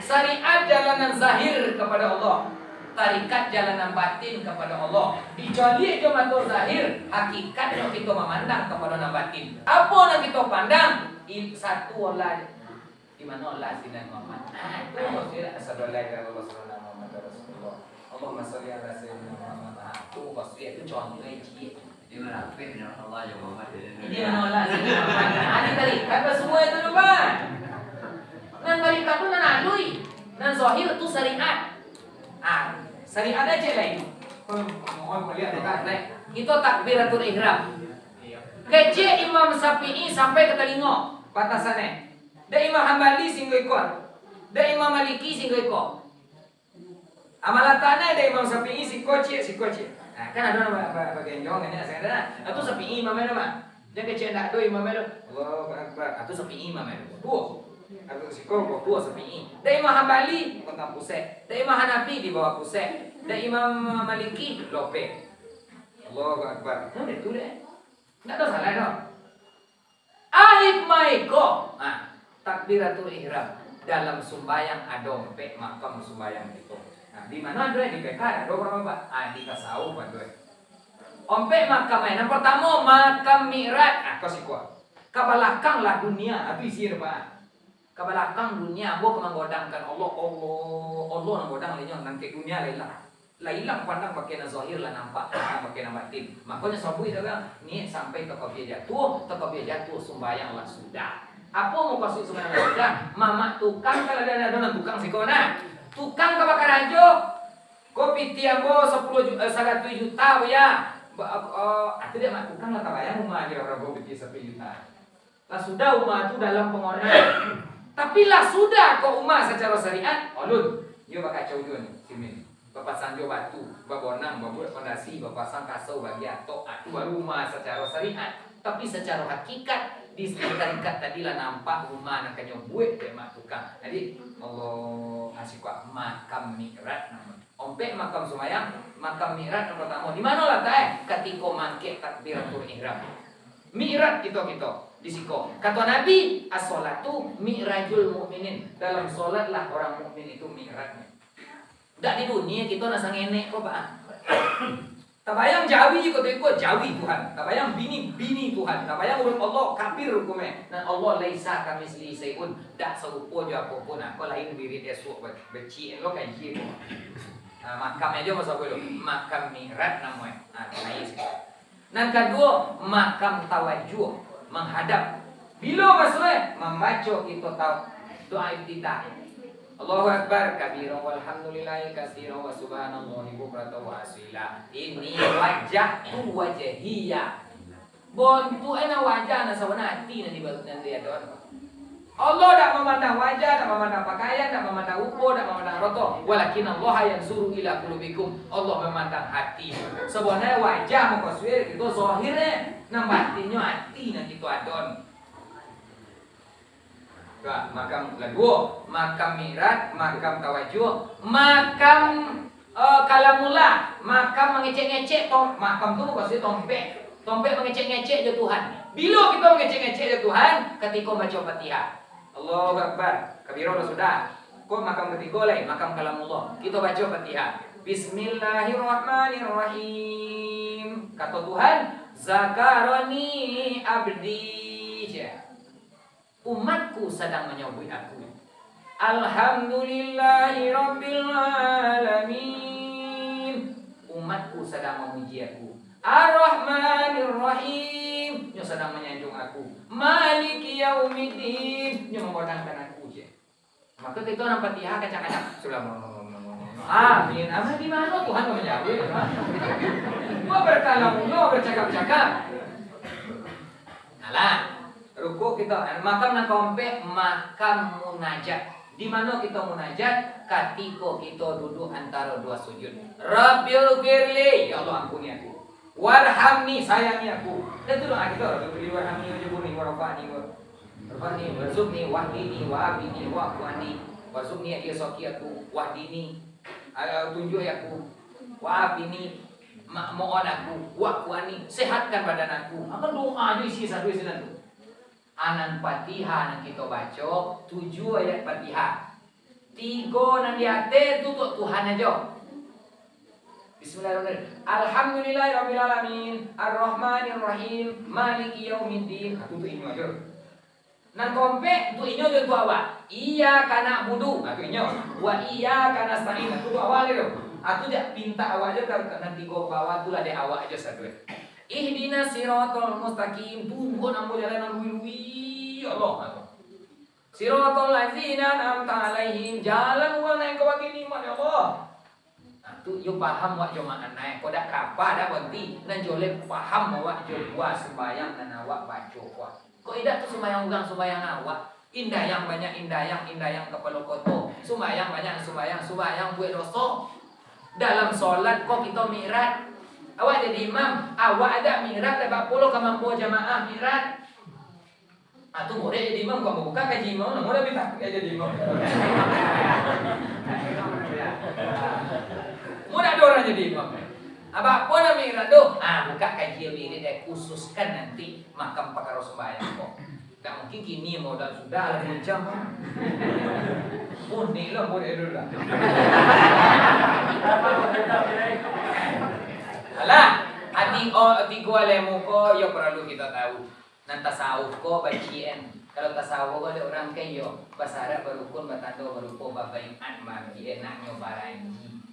Syariat jalanan zahir kepada Allah, tarikat jalanan batin kepada Allah. Dicuali itu mata zahir, hakikatnya kita memandang kepada batin. Apa yang kita pandang? Satu Allah. Di mana Allah sinan Muhammad. Itu maksudnya asyhadu an la ilaha illallah wa Muhammadar Rasulullah. Allahumma shalli ala sayyidina Muhammad. Itu maksudnya itu contohnya cik. Dia merapin dengan Allah yang Muhammad. Ini menolak sinan Muhammad. Ini tarikat semua itu depan. Dan tarikat itu nan alui. Dan zahir itu syariat. Syariat aja lain. Mohon melihat dekat naik. Itu takbiratul ihram. Kecil Imam Syafi'i sampai ke telinga batasannya. Da Imam Hambali singgo ikut. Da Imam Maliki singgo ikut. Amalatannya da Imam Syafi'i si koci. Nah, kan ada nama bagian jongnya saya ada. Atau Syafi'i imam ada mah. Dia kecil nak do imam ada. Allahu Akbar. Atau Syafi'i imam ada. Dua. Atau si kau dua Syafi'i. Da Imam Hambali kontak pusat. Da Imam Hanafi di bawah pusat. Da Imam Maliki lope. Allahu Akbar. Nah, itu deh. Enggak ada salah dong. Ahik maiko. Takbiratul ihram dalam sembahyang ada ompek makam sembahyang itu. Nah, di mana ada di PK ada berapa Pak? Di tasawuf ada. Ompek makam yang pertama makam Mi'raj. Kau sih kuat. Kabelakang lah dunia habis sih Pak. Kabelakang dunia bo menggodangkan Allah menggodang lainnya nanti dunia lailang pandang pakai zahir lah nampak pakai batin. Makanya sabu itu kan ni sampai ke jatuh sembahyang lah sudah. Apa mau kasih sebenarnya? Mama tukang kalau ada tukang sikona. Tukang kebakar aja. Kopi tiambo 100 juta ya. Itu dia mak tukang lah kabayang rumah aja orang kopi 1 juta. Lah sudah rumah itu dalam pengonan. Tapi lah sudah kok rumah secara syariat. Olun, yo bakal caudun simin. Bapak sanjo batu, babonang, babuat fondasi, bapasang kasau bagi atok. Itu baru rumah secara syariat. Tapi secara hakikat di tarikat tadi lah nampak rumah nak nyobuat ke mak tukang. Jadi Allah ngasih kuat makam Mi'raj nama. Ompek makam semayang, makam Mi'raj yang pertama. Di mana lah ketika mangke takbiratul ihram. Mi'raj kita di siko. Kata Nabi, as-sholatu mi'rajul mu'minin. Dalam solat lah orang mukmin itu mi'rajnya. Dak di dunia kita nasa ngenek kok Pak. Tabayang jawi kau ikut jawi Tuhan. Tabayang bini Tuhan. Tabayang urut Allah kafir hukumnya. Dan Allah laisa kamisli sayun. Dak serupa je apapun. Aku lain birit esok beci lo kan ji. Makam aja masa boleh. Makam Mi'raj namanya. Dan kedua makam tawajuh menghadap. Bila maksudnya membaca kita tahu doa iftitah. Allahu Akbar kabiran walhamdulillahi katsiran wa subhanallahi bukratan wa asila. Ini wajah tu wajahiyah. Bontu ana wajah na sawana hati na dibalutan dia doan. Allah tak memandang wajah, tak memandang pakaian, tak memandang rupa, tak memandang roto. Walakin Allah yanzuru ila qulubikum. Allah memandang hati. Sebenarnya wajah mukaswir itu zahirnya, nang batinnya hati na kita adon. Makam kedua, makam Mi'raj, makam tawajuh, makam kalamullah, makam mengecek-ngecek makam tu maksudnya tompek mengecek-ngecek je Tuhan. Bila kita mengecek-ngecek je Tuhan ketika baca Fatihah. Allahu Akbar, kabira sudah. Kok makam ketiga lain, makam kalamullah. Kita baca Fatihah. Bismillahirrahmanirrahim. Kata Tuhan, zakaroni abdi. Umatku sedang menyebut aku. Alhamdulillahirabbil alamin. Umatku sedang memuji aku. Ar-Rahmanir-Rahim. Dia sedang menyanjung aku. Maliki yaumiddin. Dia memodalkan aku je. Maka kita orang Fatihah kacang-kacang. Amin. Amin di mana Tuhan menjawab? Gua berkalam, gua bercakap-cakap. Alah. Ruku kita makam nak kompe makam munajat. Di mana kita munajat? Ketika kita duduk antara dua sujud. Rabbil firli, ya Allah ampuni aku. Warhamni, sayangi aku. Itu doa kita. Rabbil warhamni wajibuni warfani warzuqni wahdini wa'afini wa'afwani warzuqni yasoki aku wahdini tunjuk aku wa'afini mohon aku wa'afwani sehatkan badan aku. Apa doa aja isi satu isi tu. Anan Fatihah yang kita baca 7 ayat Fatihah. Tiga nan di hati itu untuk Tuhan aja. Bismillahirrahmanirrahim. Alhamdulillahirabbil alamin, arrahmanirrahim, maliki yaumiddin. Itu inyo aja. Nan kompe itu inyo itu awak. Iya kana budu, itu inyo. Wa iya kana stain, itu awal itu. Aku jak pinta awak aja kan tiga bawah tu lah de awak aja satu. Ihdinas siratal mustaqim, tunggu nambo jalan nang luwi Allah. Siratal ladzina an'amta alaihim, jalan wong nang kau bagi nikmat ya Allah. Tu yo paham wak yo makna ko dak kapa dak berhenti nan jole paham wak jo puas sembayang nan awak baca kuat. Kok idak tu sembayang ugang sembayang awak. Indah yang banyak indah yang kepala koto. Sembayang banyak sembayang buat dosa. Dalam solat kok kita mi'raj. Awak jadi imam, awak ada mi'raj tak 40 kemampu jamaah mi'raj. Tu boleh jadi imam kau buka kaji imam, mau lebih tak jadi imam. Mudah ada orang jadi imam. Apa nak mi'raj tu? Buka kaji ini dia khususkan nanti makam perkara sembahyang kok. Tak mungkin kini modal sudah lah macam. Pun ni lah boleh dulu lah. Alah, hati gua lemu ko yo perlu kita tahu. Nan tasawuf ko bagian. Kalau tasawuf ko ada orang kayo basara berukun batando berupa babaian magi enaknya baranji.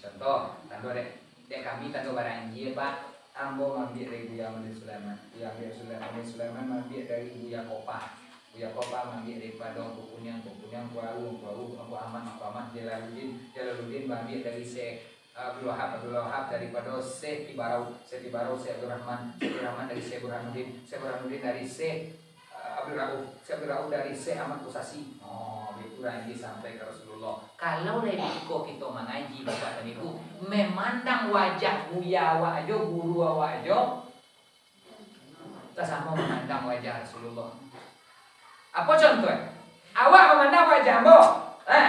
Contoh, tando dek kami tando baranji Pak. Ambo mambie dari Buya Mandi Sulaiman. Buya Mandi Sulaiman mambie dari Buya Kopa. Buya Kopa mambie daripada bukunya Kuau Abu Ahmad Jalaluddin mambie dari Syekh Abdul Wahab daripada Syekh Tibarau Syekh Abdul Rahman dari Syekh Burhanuddin dari Syekh Abdul Rauf dari Syekh Ahmad Kusasi. Itu lagi sampai ke Rasulullah. Kalau resiko kita mengaji Bapak dan Ibu memandang wajah Buya awak aja, guru awak aja, kita sama memandang wajah Rasulullah. Apa contohnya? Awak memandang wajah Ambo.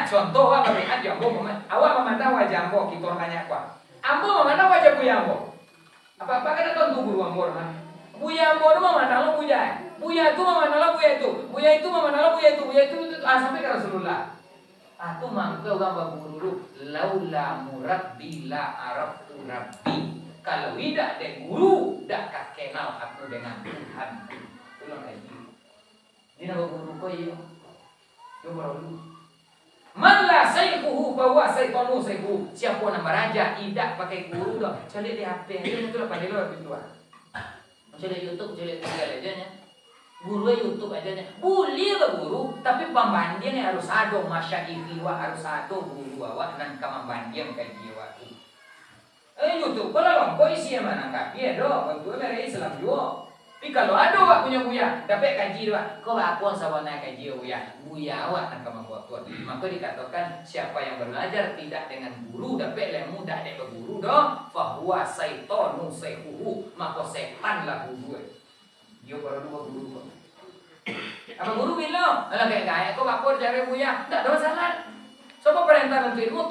Contoh awak melihat Ambo, awak memandang wajah Ambo, kita tanya apa? Ambo memandang wajah Buya Ambo. Apa kan tentu guru Ambo kan? Buya Ambo itu memandang lo Buya. Buya itu memandang lo Buya itu. Buya itu memandang lo Buya itu. Buya itu sampai ke Rasulullah. Aku mangke orang guru laula murabbi la araftu rabbi. Kalau tidak ada guru, tak kenal aku dengan Tuhan. Ulang lagi. Ini nama guru ko iyo. Yo baru. Man la sayfuhu bahwa saytanu sayfu. Siapa nama raja tidak pakai guru dah. Cari di HP ini itu lah pakai lo itu ah. Cari YouTube, cari segala aja nya. Guru YouTube aja nya. Boleh ke guru, tapi pembandingnya harus ada masyayikh wa harus ada guru awak dan kamambanding kaji awak tu. YouTube kalau kau isi mana kapi ada, bantu dari Islam juga. Tapi kalau ada awak punya buya, dapat kaji awak. Kau apa sawana kaji buya awak dan kamambuat tu. Maka dikatakan siapa yang belajar tidak dengan guru, dapat ilmu tak ada berguru dah. Fahuwa saitonu sayfuhu, maka setanlah guru. Dia baru dua guru. Apa guru bilang, alah kayak kau apa cari buya, tak ada masalah. Sebab perintah untuk ilmu,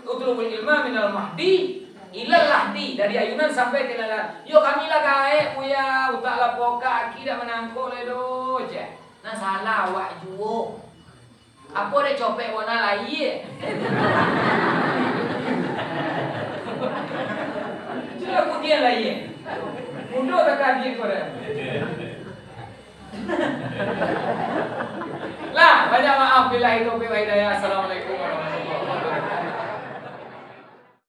utlubul ilma minal mahdi ilal lahdi, dari ayunan sampai ke lalat. Yo kami lah gae buya, utaklah poka, tidak menangkul ledo je. Nah salah awak juo. Apa dia copek warna lain? Sudah kemudian lain. Mundur tak kaji korang. Lah, banyak maaf bila itu hidayah. Assalamualaikum.